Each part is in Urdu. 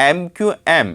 MQM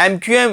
MQM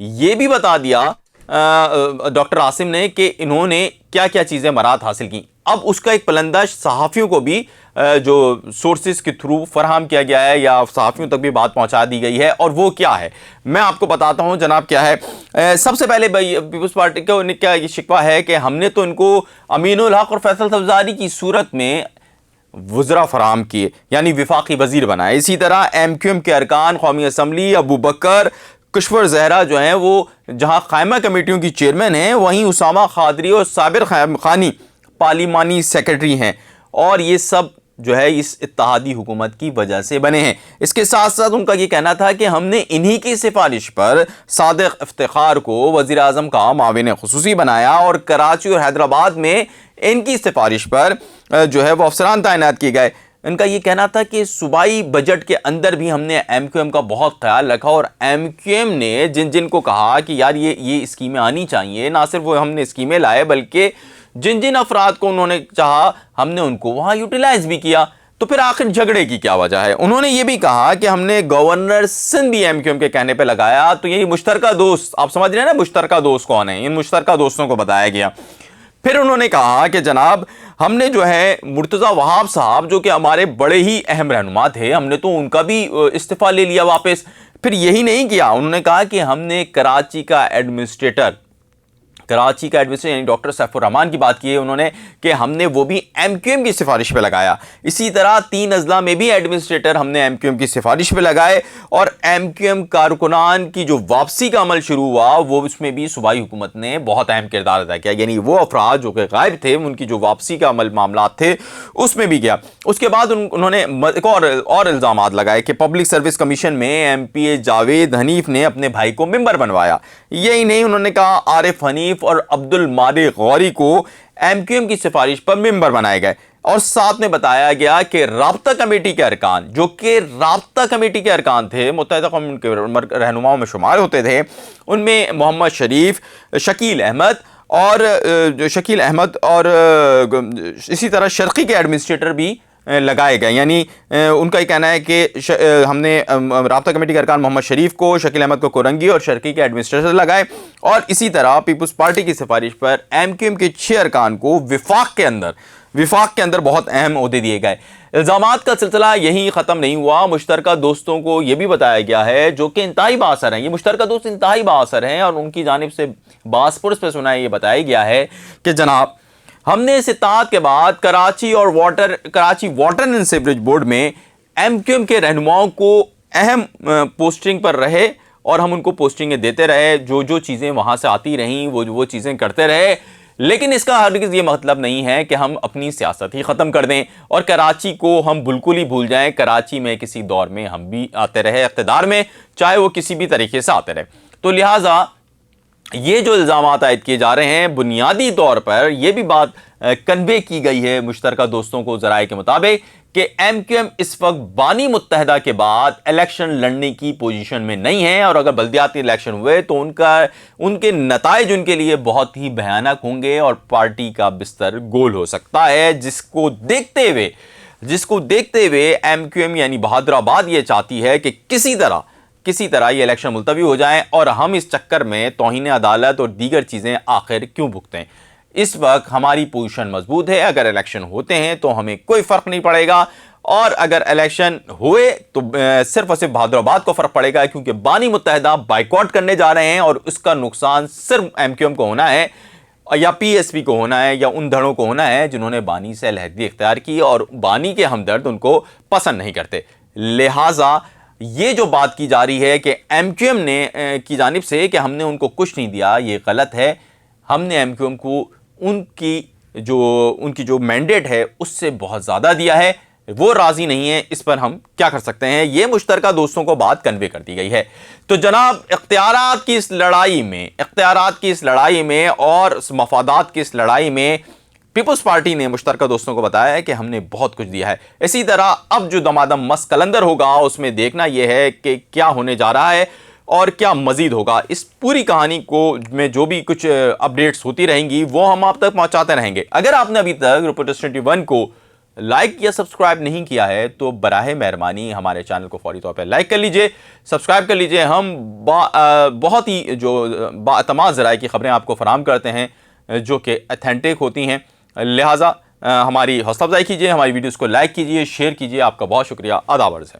یہ بھی بتا دیا ڈاکٹر عاصم نے کہ انہوں نے کیا کیا چیزیں مراد حاصل کی. اب اس کا ایک پلندہ صحافیوں کو بھی جو سورسز کے تھرو فراہم کیا گیا ہے یا صحافیوں تک بھی بات پہنچا دی گئی ہے, اور وہ کیا ہے میں آپ کو بتاتا ہوں جناب کیا ہے. سب سے پہلے پیپلز پارٹی کا کیا یہ شکوہ ہے کہ ہم نے تو ان کو امین الحق اور فیصل سبزاری کی صورت میں وزراء فراہم کیے, یعنی وفاقی وزیر بنائے. اسی طرح ایم کیو ایم کے ارکان قومی اسمبلی ابو بکر کشور زہرا جو ہیں وہ جہاں قائمہ کمیٹیوں کی چیئرمین ہیں, وہیں اسامہ قادری اور صابر خانی پارلیمانی سیکرٹری ہیں, اور یہ سب جو ہے اس اتحادی حکومت کی وجہ سے بنے ہیں. اس کے ساتھ ساتھ ان کا یہ کہنا تھا کہ ہم نے انہی کی سفارش پر صادق افتخار کو وزیر اعظم کا معاون خصوصی بنایا, اور کراچی اور حیدرآباد میں ان کی سفارش پر جو ہے وہ افسران تعینات کیے گئے. ان کا یہ کہنا تھا کہ صوبائی بجٹ کے اندر بھی ہم نے ایم کیو ایم کا بہت خیال رکھا, اور ایم کیو ایم نے جن کو کہا کہ یار یہ اسکیمیں آنی چاہیے, نہ صرف وہ ہم نے اسکیمیں لائے بلکہ جن افراد کو انہوں نے چاہا ہم نے ان کو وہاں یوٹیلائز بھی کیا. تو پھر آخر جھگڑے کی کیا وجہ ہے؟ انہوں نے یہ بھی کہا کہ ہم نے گورنر سندھ بھی ایم کیو ایم کے کہنے پہ لگایا. تو یہی مشترکہ دوست, آپ سمجھ رہے ہیں نا مشترکہ دوست کون ہیں, ان مشترکہ دوستوں کو بتایا گیا. پھر انہوں نے کہا کہ جناب ہم نے جو ہے مرتضی وہاب صاحب جو کہ ہمارے بڑے ہی اہم رہنما تھے, ہم نے تو ان کا بھی استعفیٰ لے لیا واپس. پھر یہی نہیں کیا, انہوں نے کہا کہ ہم نے کراچی کا ایڈمنسٹریٹر یعنی ڈاکٹر سیف الرحمان کی بات کی ہے انہوں نے کہ ہم نے وہ بھی ایم کیو ایم کی سفارش پہ لگایا. اسی طرح 3 اضلاع میں بھی ایڈمنسٹریٹر ہم نے ایم کیو ایم کی سفارش پہ لگائے, اور ایم کیو ایم کارکنان کی جو واپسی کا عمل شروع ہوا وہ اس میں بھی صوبائی حکومت نے بہت اہم کردار ادا کیا, یعنی وہ افراد جو کہ غائب تھے ان کی جو واپسی کا عمل معاملات تھے اس میں بھی گیا. اس کے بعد انہوں نے ایک اور الزامات لگائے کہ پبلک سروس کمیشن میں ایم پی اے جاوید حنیف نے اپنے بھائی کو ممبر بنوایا. یہی نہیں, انہوں نے کہا عارف حنیف اور عبد المالک غوری کو ایم کیو ایم کی سفارش پر ممبر بنائے گئے. اور ساتھ میں بتایا گیا کہ رابطہ کمیٹی کے ارکان جو کہ رابطہ کمیٹی کے ارکان تھے, متحدہ قوم کے رہنماؤں میں شمار ہوتے تھے, ان میں محمد شریف, شکیل احمد اور اسی طرح شرقی کے ایڈمنسٹریٹر بھی لگائے گئے. یعنی ان کا یہ کہنا ہے کہ ہم نے رابطہ کمیٹی کے ارکان محمد شریف کو, شکیل احمد کو کورنگی اور شرقی کے ایڈمنسٹریٹر لگائے, اور اسی طرح پیپلز پارٹی کی سفارش پر ایم کیو ایم کے 6 ارکان کو وفاق کے اندر بہت اہم عہدے دیے گئے. الزامات کا سلسلہ یہیں ختم نہیں ہوا. مشترکہ دوستوں کو یہ بھی بتایا گیا ہے جو کہ انتہائی بااثر ہیں, یہ مشترکہ دوست انتہائی بااثر ہیں, اور ان کی جانب سے باس پرس پہ سنا یہ بتایا گیا ہے کہ جناب ہم نے اس اتحاد کے بعد Karachi water and sewerage board میں ایم کیو ایم کے رہنماؤں کو اہم پوسٹنگ پر رہے, اور ہم ان کو پوسٹنگیں دیتے رہے, جو چیزیں وہاں سے آتی رہیں وہ چیزیں کرتے رہے. لیکن اس کا ہرگز یہ مطلب نہیں ہے کہ ہم اپنی سیاست ہی ختم کر دیں اور کراچی کو ہم بالکل ہی بھول جائیں. کراچی میں کسی دور میں ہم بھی آتے رہے اقتدار میں, چاہے وہ کسی بھی طریقے سے آتے رہے. تو لہٰذا یہ جو الزامات عائد کیے جا رہے ہیں, بنیادی طور پر یہ بھی بات کنوے کی گئی ہے مشترکہ دوستوں کو ذرائع کے مطابق کہ ایم کیو ایم اس وقت بانی متحدہ کے بعد الیکشن لڑنے کی پوزیشن میں نہیں ہے, اور اگر بلدیاتی الیکشن ہوئے تو ان کے نتائج ان کے لیے بہت ہی بھیانک ہوں گے, اور پارٹی کا بستر گول ہو سکتا ہے, جس کو دیکھتے ہوئے ایم کیو ایم یعنی بہادر آباد یہ چاہتی ہے کہ کسی طرح یہ الیکشن ملتوی ہو جائیں, اور ہم اس چکر میں توہین عدالت اور دیگر چیزیں آخر کیوں بھگتیں. اس وقت ہماری پوزیشن مضبوط ہے, اگر الیکشن ہوتے ہیں تو ہمیں کوئی فرق نہیں پڑے گا, اور اگر الیکشن ہوئے تو صرف اور صرف بہادر آباد کو فرق پڑے گا, کیونکہ بانی متحدہ بائیکاٹ کرنے جا رہے ہیں, اور اس کا نقصان صرف ایم کیو ایم کو ہونا ہے, یا پی ایس پی کو ہونا ہے, یا ان دھڑوں کو ہونا ہے جنہوں نے بانی سے علیحدگی اختیار کی, اور بانی کے ہمدرد ان کو پسند نہیں کرتے. لہٰذا یہ جو بات کی جا رہی ہے کہ ایم کیو ایم نے کی جانب سے کہ ہم نے ان کو کچھ نہیں دیا, یہ غلط ہے. ہم نے ایم کیو ایم کو ان کی جو مینڈیٹ ہے اس سے بہت زیادہ دیا ہے, وہ راضی نہیں ہے, اس پر ہم کیا کر سکتے ہیں. یہ مشترکہ دوستوں کو بات کنوے کر دی گئی ہے. تو جناب اختیارات کی اس لڑائی میں اور مفادات کی اس لڑائی میں پیپلز پارٹی نے مشترکہ دوستوں کو بتایا ہے کہ ہم نے بہت کچھ دیا ہے. اسی طرح اب جو دمادم مست کلندر ہوگا اس میں دیکھنا یہ ہے کہ کیا ہونے جا رہا ہے اور کیا مزید ہوگا. اس پوری کہانی کو میں جو بھی کچھ اپڈیٹس ہوتی رہیں گی وہ ہم آپ تک پہنچاتے رہیں گے. اگر آپ نے ابھی تک رپورٹرز 21 کو لائک یا سبسکرائب نہیں کیا ہے تو براہ مہربانی ہمارے چینل کو فوری طور پہ لائک کر لیجئے، سبسکرائب کر لیجئے۔ ہم بہت ہی جو باعتماد ذرائع کی خبریں آپ کو فراہم کرتے ہیں جو کہ اتھینٹک ہوتی ہیں، لہٰذا ہماری حوصلہ افزائی کیجئے، ہماری ویڈیوز کو لائک کیجئے، شیئر کیجئے۔ آپ کا بہت شکریہ، آداب عرض ہے۔